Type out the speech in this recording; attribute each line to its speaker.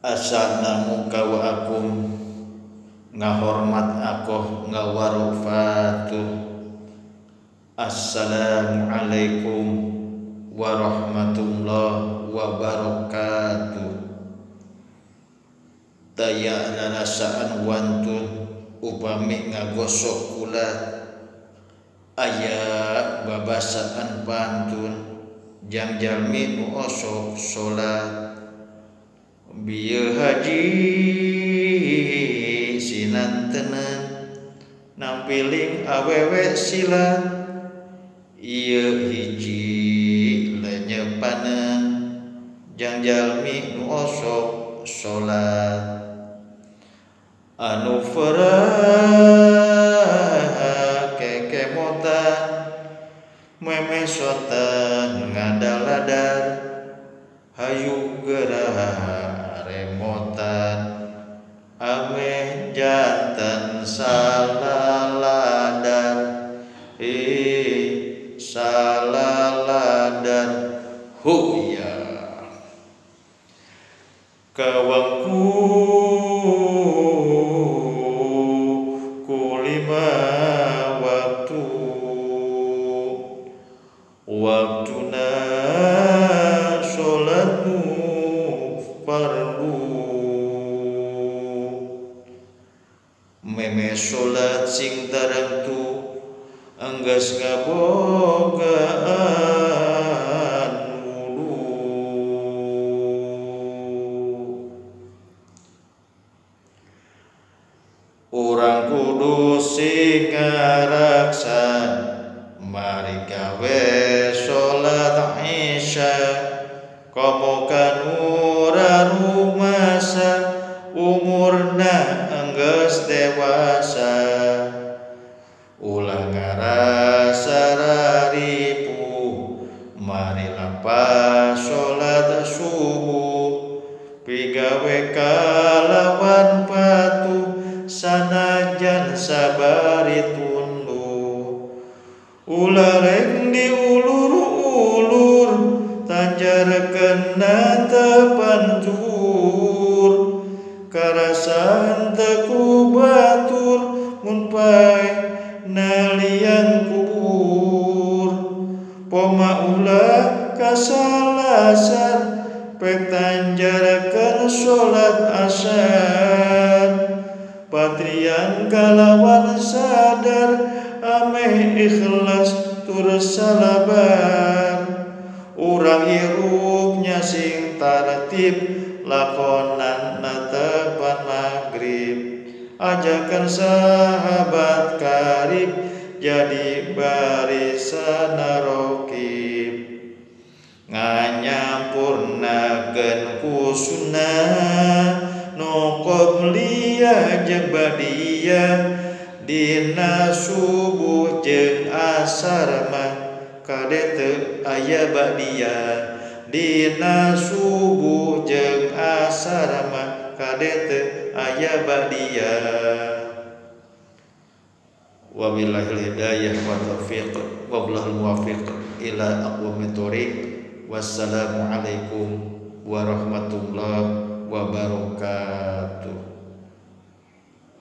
Speaker 1: Asana muka wa akum ngahormat aku ngawarufatu. Assalamualaikum warahmatullahi wabarakatuh. Daya narasaan wantun upami ngagosok kulat aya babasaan pantun jang jalmi nu osok salat bieu haji sinanteunan nampiling awewe silat ieu hiji lenyepanan jang jalmi nu osok salat anu farah kekemotan memesotan ngadaladar hayu gerah remotan ame jantan salaladar salaladar huya kawangku kulima waktuna sholatmu fardu meme sholat sing tarantu enggeus ngabogaan wudu urang kudu sing ngaraksa mari gawe sholat isya komo kanura rumasa umurna enggeus dewasa ulah ngarasa raripu mari lapas sholat subuh pigawe kalawan patuh sanajan sabari tunduh ulah rek diulur-ulur tanjarkeun tepancur karasan teku batur mun pae nalian kubur poma ulah kasalasan pek tanjarkeun salat asar patrian kalawan sadar ameh ikhlas tur salabar urang hirupnya sing tartib lakonan tepan maghrib ajakan sahabat karib jadi barisan rokib nganyampurnakeun ku sunnah nu qobliyah jeung badiyah dina subuh jeung asar mah kade teu aya badiyah dina subuh jeung asar mah kade teu aya badiyah. Wabillahil hidayah wa taufiq wallahul muwaffiq ila aqwamit thoriq. Wassalamualaikum warahmatullahi wabarakatuh.